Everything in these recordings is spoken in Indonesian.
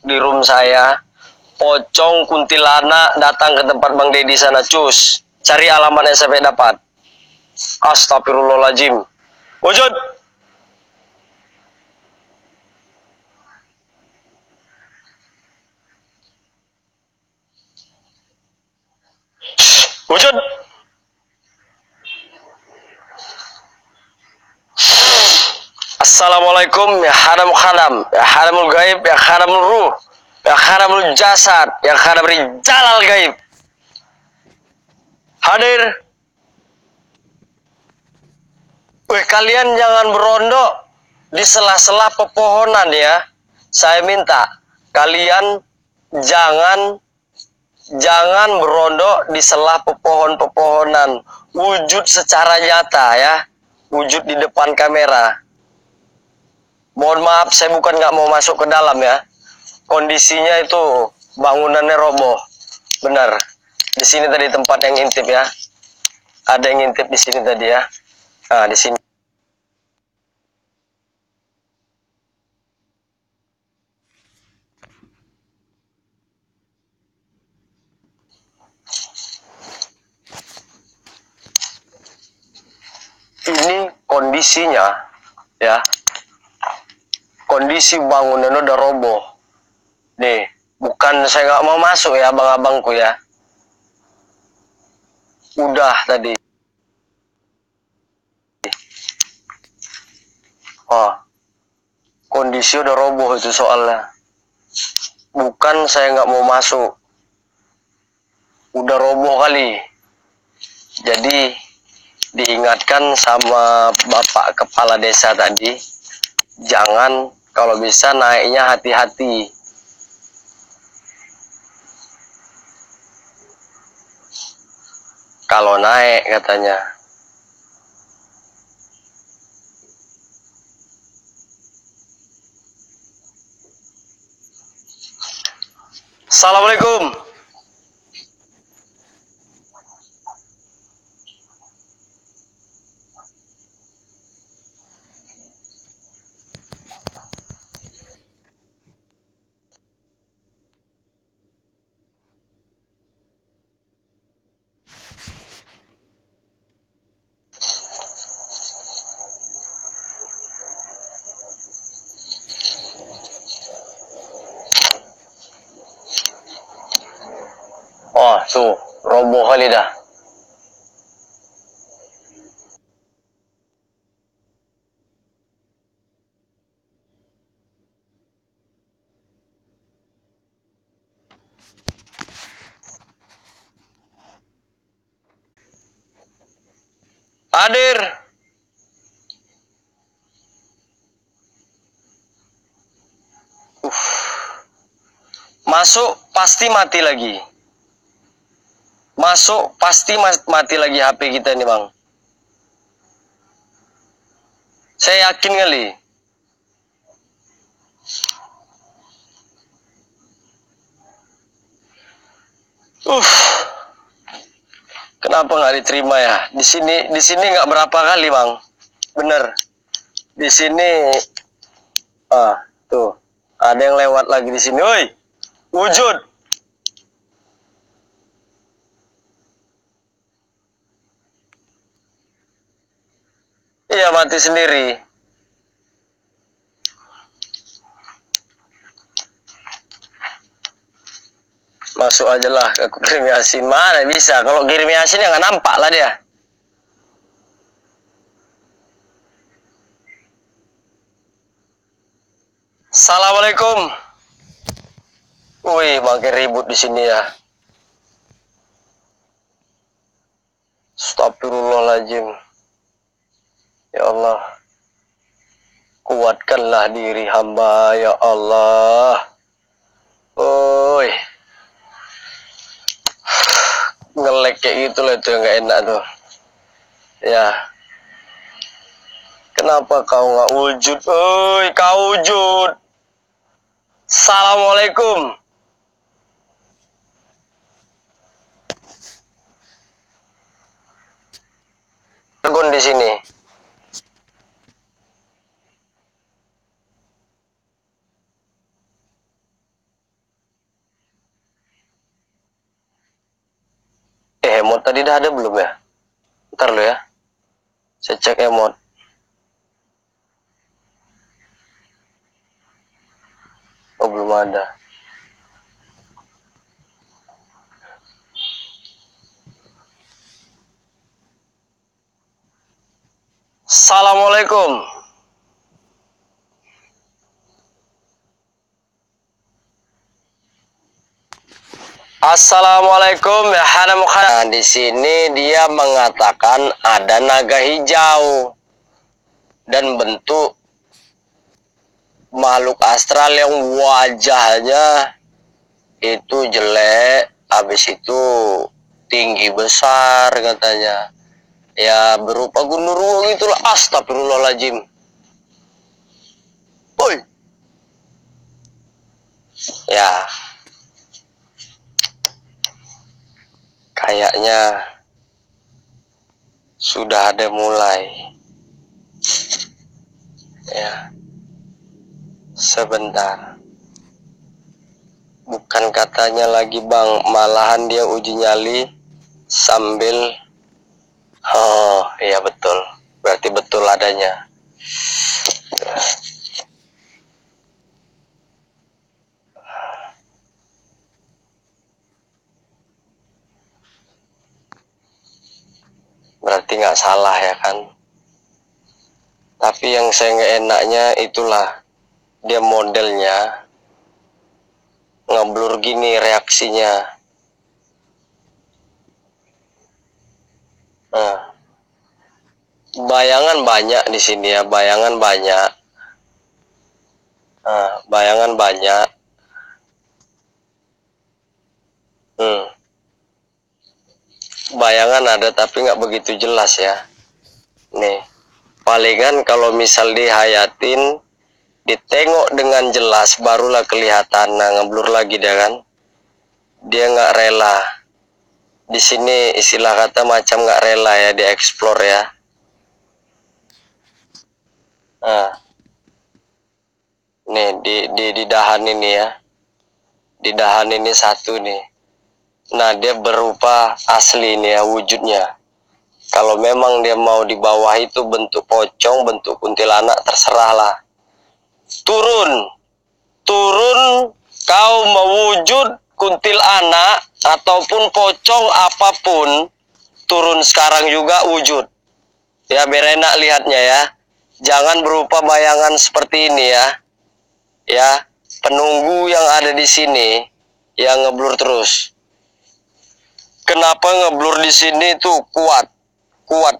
di room saya. Pocong kuntilanak datang ke tempat Bang Deddy sana, cus. Cari alamatnya sampai dapat. Astagfirullahaladzim. Wujud. Wujud. Assalamualaikum ya haram khanam, ya haramul gaib, ya haramul ruh, ya haramul jasad, ya haram rijalal gaib. Hadir. Wih, kalian jangan berondok di sela-sela pepohonan ya. Saya minta kalian jangan berondok di sela pepohonan. Wujud secara nyata ya. Wujud di depan kamera. Mohon maaf, saya bukan nggak mau masuk ke dalam ya. Kondisinya itu bangunannya roboh. Benar. Di sini tadi tempat yang ngintip ya. Ada yang ngintip di sini tadi ya. Nah, di sini. Ini kondisinya ya. Kondisi bangunan udah roboh. Nih, bukan saya nggak mau masuk ya, abang-abangku ya. Udah tadi. Oh, kondisi udah roboh itu soalnya. Bukan saya nggak mau masuk. Udah roboh kali. Jadi diingatkan sama Bapak Kepala Desa tadi, jangan kalau bisa naiknya hati-hati. Kalau naik katanya. Assalamualaikum. Oh, tuh, roboh kali dah. Hadir. Masuk pasti mati lagi. Masuk pasti mati lagi HP kita nih bang. Saya yakin kali. Kenapa nggak diterima ya? Di sini nggak berapa kali bang. Bener. Di sini, tuh ada yang lewat lagi di sini. Woi, wujud. Iya mati sendiri. Masuk aja lah ke kirim Yasin. Mana bisa? Kalau kirim Yasin ya nggak nampak lah dia. Assalamualaikum. Wih, makin ribut di sini ya. Astagfirullahaladzim. Ya Allah. Kuatkanlah diri hamba, ya Allah. Oi. Ngelek kayak gitu lah itu yang gak enak tuh. Ya. Kenapa kau nggak wujud? Oi, kau wujud. Assalamualaikum. Tergun di sini. emot tadi dah ada belum ya? Ntar lo ya, saya cek emot. Oh belum ada. Assalamualaikum. Assalamualaikum ya Hana Mukhana. Nah, di sini dia mengatakan ada naga hijau dan bentuk makhluk astral yang wajahnya itu jelek, habis itu tinggi besar katanya. Ya berupa gundurwo gitulah. Astagfirullahaladzim. Woi. Ya. Kayaknya sudah ada mulai. Ya. Sebentar. Bukan katanya lagi bang, malahan dia uji nyali sambil. Oh iya betul. Berarti betul adanya. Berarti nggak salah ya kan. Tapi yang saya nggak enaknya itulah dia modelnya ngeblur gini reaksinya. Nah, bayangan banyak di sini ya, bayangan banyak. Nah, bayangan banyak. Bayangan ada tapi nggak begitu jelas ya. Nih, palingan kalau misal dihayatin, ditengok dengan jelas barulah kelihatan. Nah, ngeblur lagi dia kan. Dia nggak rela. Di sini istilah kata macam nggak rela ya, dieksplor ya. Nah, nih di dahan ini ya. Di dahan ini satu nih. Nah, dia berupa asli nih ya wujudnya. Kalau memang dia mau di bawah itu bentuk pocong, bentuk kuntilanak, terserah lah. Turun, kau mewujud kuntilanak ataupun pocong apapun, turun sekarang juga wujud. Ya biar enak lihatnya ya. Jangan berupa bayangan seperti ini ya. Ya, penunggu yang ada di sini yang ngeblur terus. Kenapa ngeblur di sini tuh kuat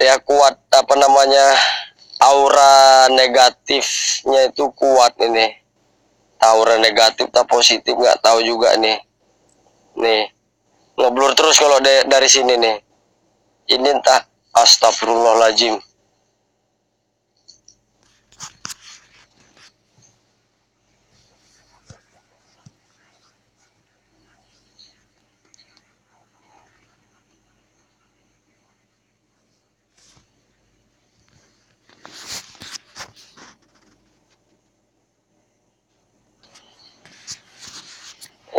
ya, kuat apa namanya, aura negatifnya itu kuat ini. Aura negatif atau positif nggak tahu juga nih. Nih ngeblur terus kalau dari sini nih. Ini entah. Astagfirullahaladzim.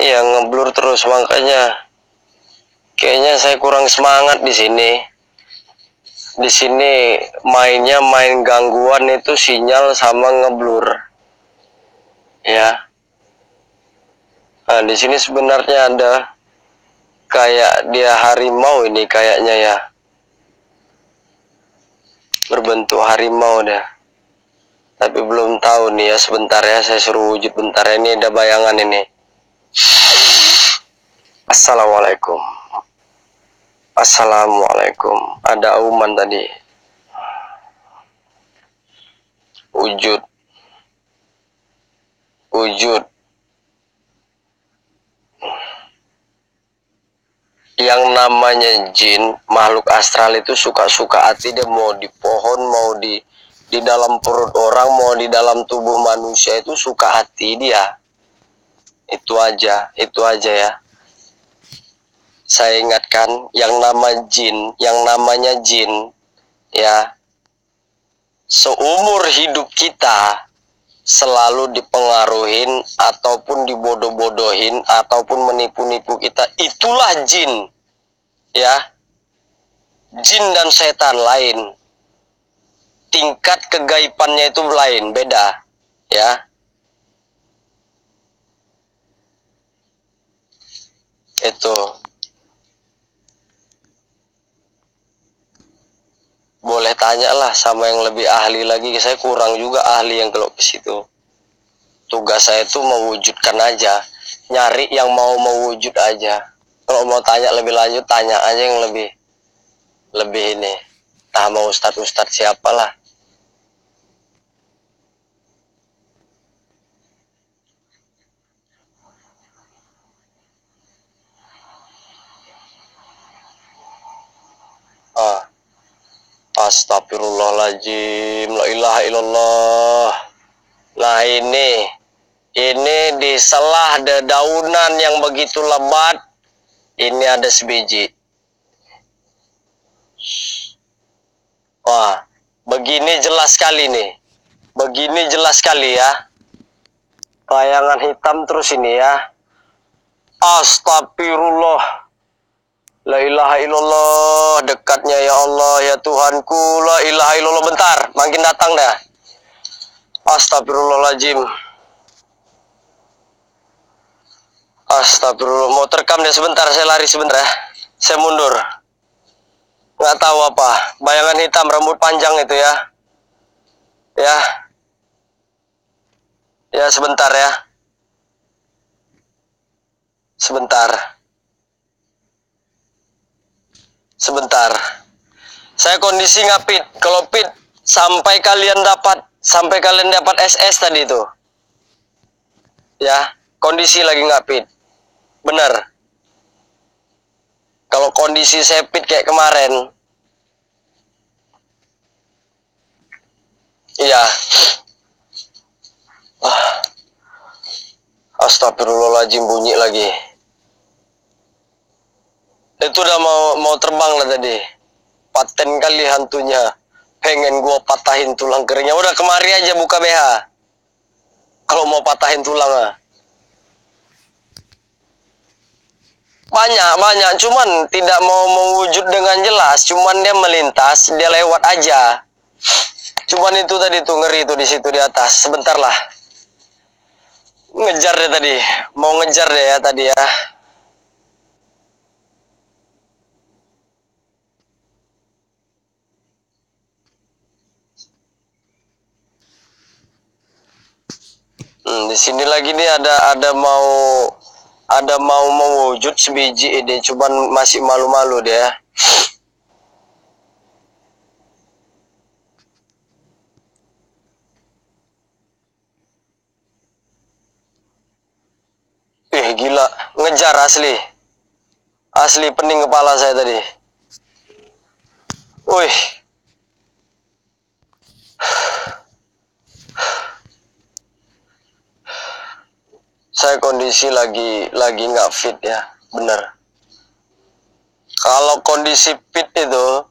Iya ngeblur terus, makanya kayaknya saya kurang semangat di sini. Di sini mainnya main gangguan itu sinyal sama ngeblur. Ya. Nah, di sini sebenarnya ada kayak dia harimau ini kayaknya ya. Berbentuk harimau dah. Tapi belum tahu nih ya, sebentar ya saya suruh wujud bentar ya. Ini ada bayangan ini. Assalamualaikum. Assalamualaikum. Ada auman tadi. Wujud. Yang namanya jin, makhluk astral itu suka-suka hati. Dia mau di pohon, mau di dalam perut orang, mau di dalam tubuh manusia, itu suka hati dia. Itu aja ya. Saya ingatkan, yang namanya jin ya, seumur hidup kita selalu dipengaruhin ataupun dibodoh-bodohin ataupun menipu-nipu kita. Itulah jin ya. Jin dan setan lain. Tingkat kegaibannya itu lain, beda. Ya. Itu. Boleh tanyalah sama yang lebih ahli lagi. Saya kurang juga ahli yang kalau ke situ. Tugas saya itu mewujudkan aja. Nyari yang mau mewujud aja. Kalau mau tanya lebih lanjut, tanya aja yang lebih ini. Nah, mau ustadz siapalah. Ah, astagfirullahaladzim, la ilaha illallah. Nah ini di selah dedaunan yang begitu lebat, ini ada sebiji. Wah, begini jelas sekali nih. Begini jelas sekali ya. Bayangan hitam terus ini ya. Astagfirullah. La ilaha illallah, dekatnya ya Allah, ya Tuhanku, la ilaha illallah. Bentar, makin datang dah. Astagfirullahaladzim. Astagfirullah, mau terekam deh sebentar, saya lari sebentar ya. Saya mundur. Nggak tahu apa, bayangan hitam, rambut panjang itu ya. Ya. Ya, sebentar ya. Sebentar. Sebentar. Saya kondisi nggak pit. Kalau pit sampai kalian dapat SS tadi itu. Ya, kondisi lagi nggak pit. Bener. Kalau kondisi saya pit kayak kemarin. Iya. Astagfirullahaladzim, bunyi lagi. Itu udah mau terbang lah tadi. Paten kali hantunya. Pengen gua patahin tulang keringnya. Udah kemari aja buka BH. Kalau mau patahin tulang ah. Banyak. Cuman tidak mau mewujud dengan jelas. Cuman dia melintas, dia lewat aja. Cuman itu tadi tuh ngeri tuh di situ di atas. Sebentar lah. Ngejar deh tadi. Mau ngejar deh ya tadi ya. Di sini lagi nih ada mau mewujud sebiji ini, cuman masih malu-malu dia. Gila, ngejar asli. Asli pening kepala saya tadi. Wih. Saya kondisi lagi nggak fit ya, bener. Kalau kondisi fit itu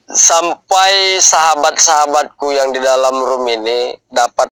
sampai sahabat-sahabatku yang di dalam room ini dapat